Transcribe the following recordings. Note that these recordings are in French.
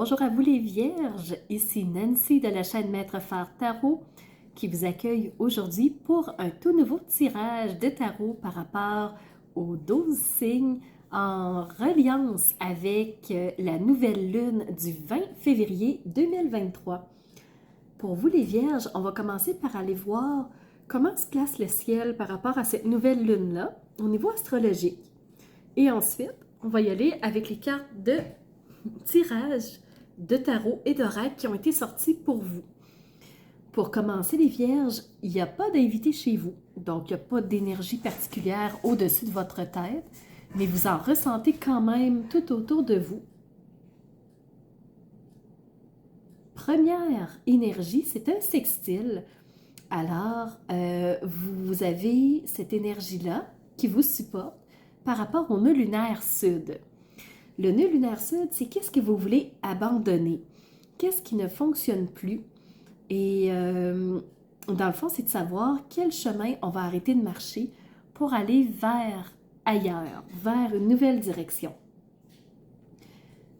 Bonjour à vous les Vierges, ici Nancy de la chaîne Maître Phare Tarot qui vous accueille aujourd'hui pour un tout nouveau tirage de tarot par rapport aux 12 signes en reliance avec la nouvelle lune du 20 février 2023. Pour vous les Vierges, on va commencer par aller voir comment se place le ciel par rapport à cette nouvelle lune-là au niveau astrologique. Et ensuite, on va y aller avec les cartes de tirage de tarot et d'oracle qui ont été sortis pour vous. Pour commencer les Vierges, il n'y a pas d'invité chez vous, donc il n'y a pas d'énergie particulière au-dessus de votre tête, mais vous en ressentez quand même tout autour de vous. Première énergie, c'est un sextile. Alors, vous avez cette énergie-là qui vous supporte par rapport au nœud lunaire sud. Le nœud lunaire sud, c'est qu'est-ce que vous voulez abandonner? Qu'est-ce qui ne fonctionne plus? Et dans le fond, c'est de savoir quel chemin on va arrêter de marcher pour aller vers ailleurs, vers une nouvelle direction.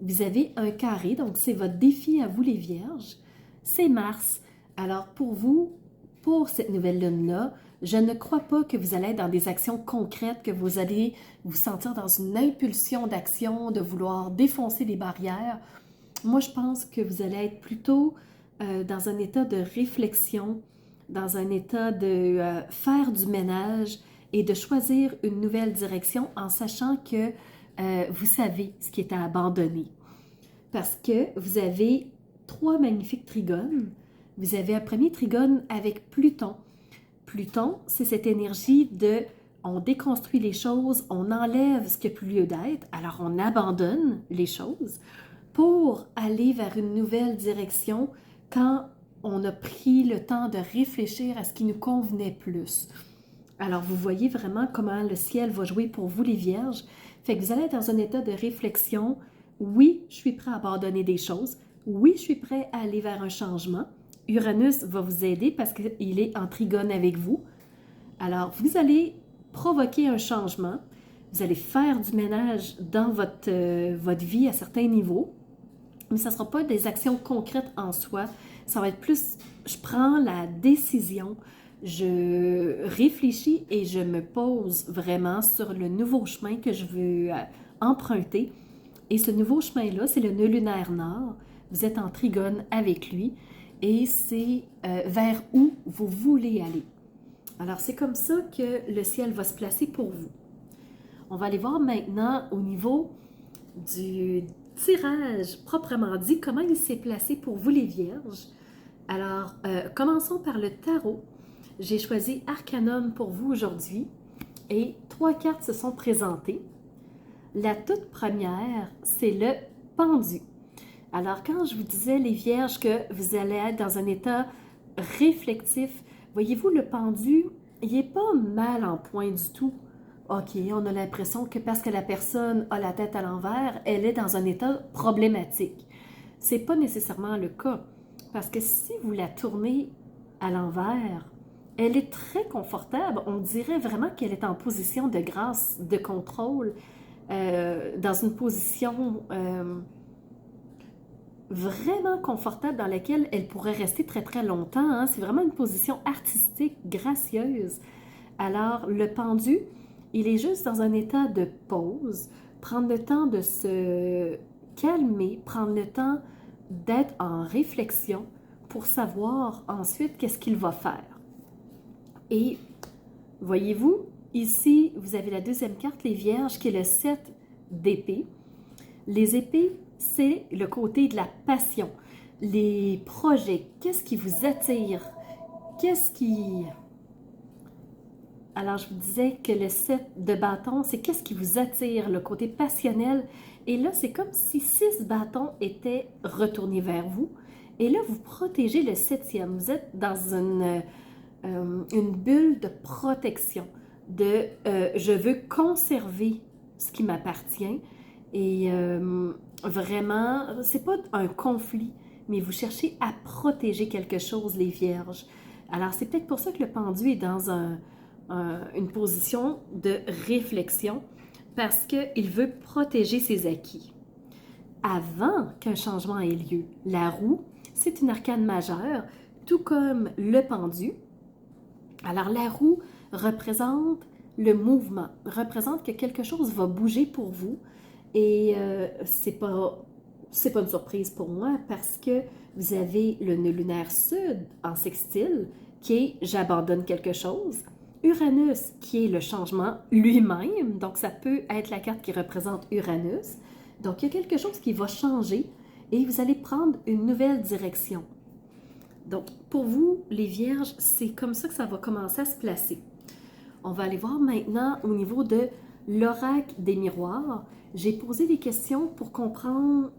Vous avez un carré, donc c'est votre défi à vous les Vierges. C'est Mars. Alors pour vous, pour cette nouvelle lune-là, je ne crois pas que vous allez être dans des actions concrètes, que vous allez vous sentir dans une impulsion d'action, de vouloir défoncer les barrières. Moi, je pense que vous allez être plutôt dans un état de réflexion, dans un état de faire du ménage et de choisir une nouvelle direction en sachant que vous savez ce qui est à abandonner. Parce que vous avez 3 magnifiques trigones. Vous avez un premier trigone avec Pluton. Pluton, c'est cette énergie de on déconstruit les choses, on enlève ce qui n'a plus lieu d'être, alors on abandonne les choses pour aller vers une nouvelle direction quand on a pris le temps de réfléchir à ce qui nous convenait plus. Alors vous voyez vraiment comment le ciel va jouer pour vous les Vierges. Fait que vous allez être dans un état de réflexion. Oui, je suis prêt à abandonner des choses. Oui, je suis prêt à aller vers un changement. Uranus va vous aider parce qu'il est en trigone avec vous. Alors, vous allez provoquer un changement. Vous allez faire du ménage dans votre vie à certains niveaux. Mais ça ne sera pas des actions concrètes en soi. Ça va être plus, je prends la décision, je réfléchis et je me pose vraiment sur le nouveau chemin que je veux emprunter. Et ce nouveau chemin-là, c'est le nœud lunaire nord. Vous êtes en trigone avec lui. Et c'est vers où vous voulez aller. Alors, c'est comme ça que le ciel va se placer pour vous. On va aller voir maintenant au niveau du tirage proprement dit, comment il s'est placé pour vous les Vierges. Alors, commençons par le tarot. J'ai choisi Arcanum pour vous aujourd'hui et 3 cartes se sont présentées. La toute première, c'est le pendu. Alors, quand je vous disais, les Vierges, que vous allez être dans un état réflectif, voyez-vous, le pendu, il n'est pas mal en point du tout. OK, on a l'impression que parce que la personne a la tête à l'envers, elle est dans un état problématique. Ce n'est pas nécessairement le cas. Parce que si vous la tournez à l'envers, elle est très confortable. On dirait vraiment qu'elle est en position de grâce, de contrôle, dans une position vraiment confortable dans laquelle elle pourrait rester très très longtemps. Hein? C'est vraiment une position artistique, gracieuse. Alors, le pendu, il est juste dans un état de pause, prendre le temps de se calmer, prendre le temps d'être en réflexion pour savoir ensuite qu'est-ce qu'il va faire. Et voyez-vous, ici, vous avez la deuxième carte, les Vierges, qui est le 7 d'épée. Les épées, c'est le côté de la passion, les projets, qu'est-ce qui vous attire, qu'est-ce qui... Alors, je vous disais que le 7 de bâton, c'est qu'est-ce qui vous attire, le côté passionnel. Et là, c'est comme si 6 bâtons étaient retournés vers vous. Et là, vous protégez le 7e. Vous êtes dans une bulle de protection, de je veux conserver ce qui m'appartient. Et vraiment, c'est pas un conflit, mais vous cherchez à protéger quelque chose, les Vierges. Alors, c'est peut-être pour ça que le pendu est dans une position de réflexion, parce qu'il veut protéger ses acquis. avant qu'un changement ait lieu. La roue, c'est une arcane majeure, tout comme le pendu. Alors, la roue représente le mouvement, représente que quelque chose va bouger pour vous. Et c'est pas une surprise pour moi parce que vous avez le nœud lunaire sud en sextile qui est j'abandonne quelque chose. Uranus qui est le changement lui-même, donc ça peut être la carte qui représente Uranus. Donc il y a quelque chose qui va changer et vous allez prendre une nouvelle direction. Donc pour vous, les vierges, c'est comme ça que ça va commencer à se placer. On va aller voir maintenant au niveau de l'oracle des miroirs. J'ai posé des questions pour comprendre,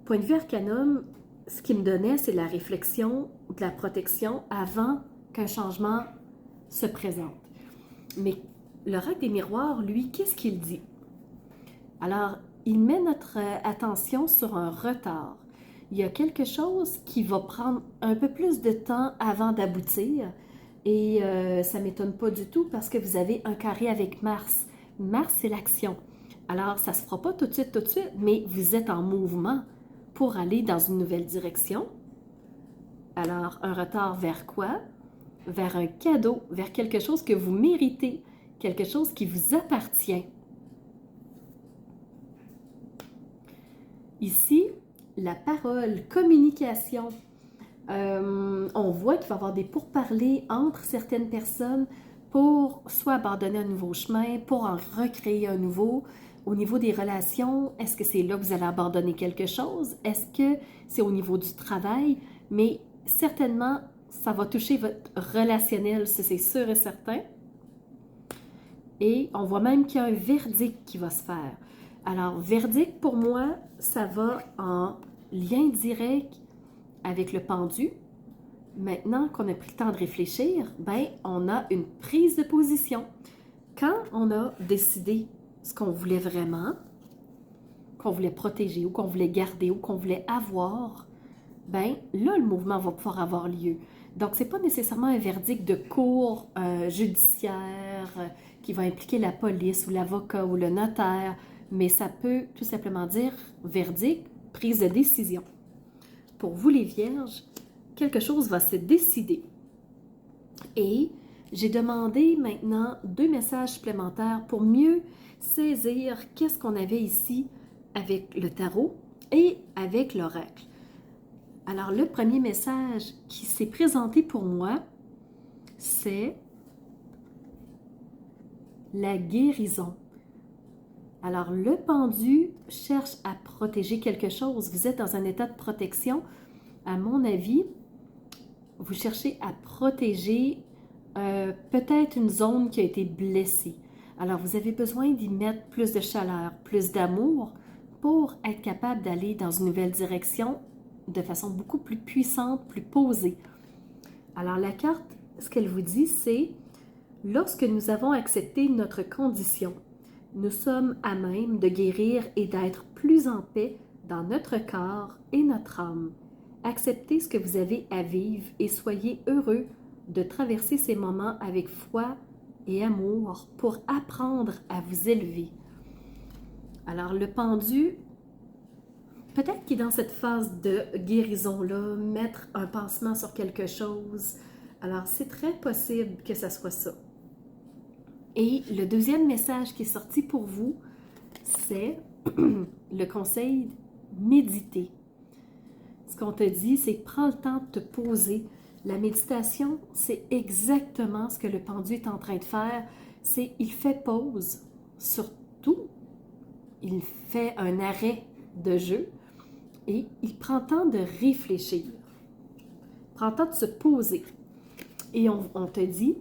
point de vue arcanum, ce qui me donnait, c'est la réflexion de la protection avant qu'un changement se présente. Mais l'oracle des miroirs, lui, qu'est-ce qu'il dit? Alors, il met notre attention sur un retard. Il y a quelque chose qui va prendre un peu plus de temps avant d'aboutir. Et ça ne m'étonne pas du tout parce que vous avez un carré avec Mars. Mars, c'est l'action. Alors, ça ne se fera pas tout de suite, mais vous êtes en mouvement pour aller dans une nouvelle direction. Alors, un retard vers quoi? Vers un cadeau, vers quelque chose que vous méritez, quelque chose qui vous appartient. Ici, la parole, communication. On voit qu'il va y avoir des pourparlers entre certaines personnes pour soit abandonner un nouveau chemin, pour en recréer un nouveau. Au niveau des relations, est-ce que c'est là que vous allez abandonner quelque chose? Est-ce que c'est au niveau du travail? Mais certainement, ça va toucher votre relationnel, ça c'est sûr et certain. Et on voit même qu'il y a un verdict qui va se faire. Alors, verdict, pour moi, ça va en lien direct avec le pendu. Maintenant qu'on a pris le temps de réfléchir, ben, on a une prise de position. Quand on a décidé ce qu'on voulait vraiment, qu'on voulait protéger ou qu'on voulait garder ou qu'on voulait avoir, ben là, le mouvement va pouvoir avoir lieu. Donc, ce n'est pas nécessairement un verdict de cour judiciaire qui va impliquer la police ou l'avocat ou le notaire, mais ça peut tout simplement dire verdict, prise de décision. Pour vous, les vierges, quelque chose va se décider. Et j'ai demandé maintenant 2 messages supplémentaires pour mieux saisir qu'est-ce qu'on avait ici avec le tarot et avec l'oracle. Alors, le premier message qui s'est présenté pour moi, c'est la guérison. Alors, le pendu cherche à protéger quelque chose. Vous êtes dans un état de protection. À mon avis, vous cherchez à protéger peut-être une zone qui a été blessée. Alors, vous avez besoin d'y mettre plus de chaleur, plus d'amour pour être capable d'aller dans une nouvelle direction de façon beaucoup plus puissante, plus posée. Alors, la carte, ce qu'elle vous dit, c'est « Lorsque nous avons accepté notre condition, nous sommes à même de guérir et d'être plus en paix dans notre corps et notre âme. Acceptez ce que vous avez à vivre et soyez heureux de traverser ces moments avec foi et amour pour apprendre à vous élever. » Alors, le pendu, peut-être qu'il est dans cette phase de guérison-là, mettre un pansement sur quelque chose. Alors, c'est très possible que ça soit ça. Et le deuxième message qui est sorti pour vous, c'est le conseil méditer. Ce qu'on te dit, c'est prends le temps de te poser. La méditation, c'est exactement ce que le pendu est en train de faire. C'est il fait pause sur tout. Il fait un arrêt de jeu et il prend le temps de réfléchir. Prend le temps de se poser. Et on te dit,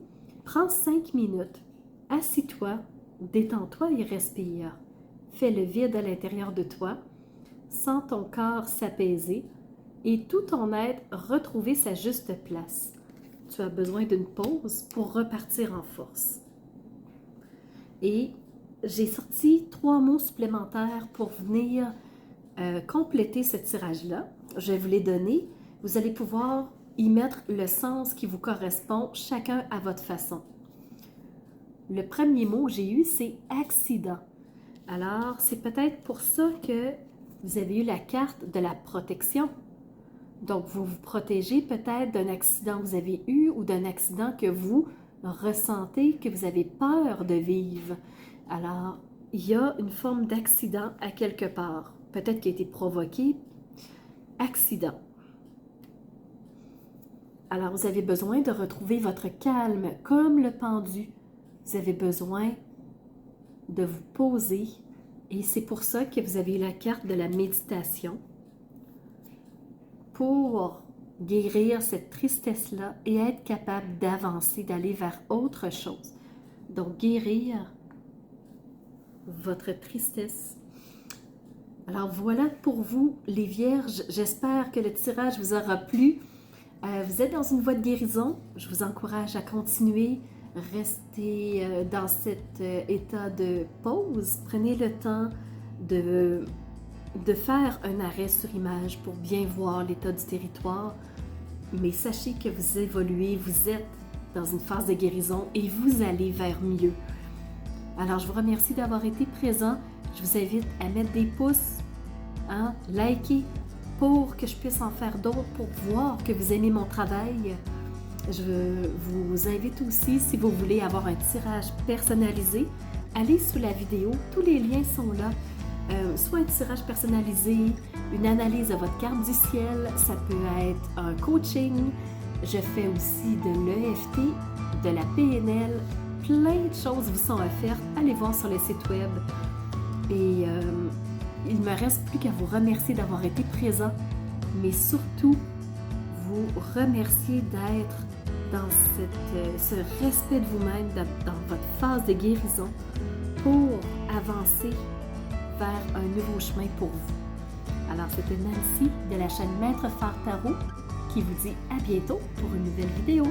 prends 5 minutes, assis-toi, détends-toi et respire. Fais le vide à l'intérieur de toi. Sens ton corps s'apaiser et tout ton être retrouver sa juste place. Tu as besoin d'une pause pour repartir en force. Et j'ai sorti 3 mots supplémentaires pour venir compléter ce tirage-là. Je vais vous les donner. Vous allez pouvoir y mettre le sens qui vous correspond, chacun à votre façon. Le premier mot que j'ai eu, c'est accident. Alors, c'est peut-être pour ça que Vous avez eu la carte de la protection. Donc, vous vous protégez peut-être d'un accident que vous avez eu ou d'un accident que vous ressentez, que vous avez peur de vivre. Alors, il y a une forme d'accident à quelque part, peut-être qui a été provoqué. Accident. Alors, vous avez besoin de retrouver votre calme comme le pendu. Vous avez besoin de vous poser et c'est pour ça que vous avez la carte de la méditation pour guérir cette tristesse-là et être capable d'avancer, d'aller vers autre chose. Donc, guérir votre tristesse. Alors, voilà pour vous, les Vierges. J'espère que le tirage vous aura plu. Vous êtes dans une voie de guérison. Je vous encourage à continuer. Restez dans cet état de pause. Prenez le temps de faire un arrêt sur image pour bien voir l'état du territoire. Mais sachez que vous évoluez, vous êtes dans une phase de guérison et vous allez vers mieux. Alors, je vous remercie d'avoir été présent. Je vous invite à mettre des pouces, liker, pour que je puisse en faire d'autres, pour voir que vous aimez mon travail. Je vous invite aussi, si vous voulez avoir un tirage personnalisé, allez sous la vidéo, tous les liens sont là. Soit un tirage personnalisé, une analyse de votre carte du ciel, ça peut être un coaching. Je fais aussi de l'EFT, de la PNL, plein de choses vous sont offertes. Allez voir sur le site web. Et il ne me reste plus qu'à vous remercier d'avoir été présent, mais surtout vous remercier d'être dans ce respect de vous-même, dans votre phase de guérison pour avancer vers un nouveau chemin pour vous. Alors, c'était Nancy de la chaîne Maître Phare Tarot qui vous dit à bientôt pour une nouvelle vidéo.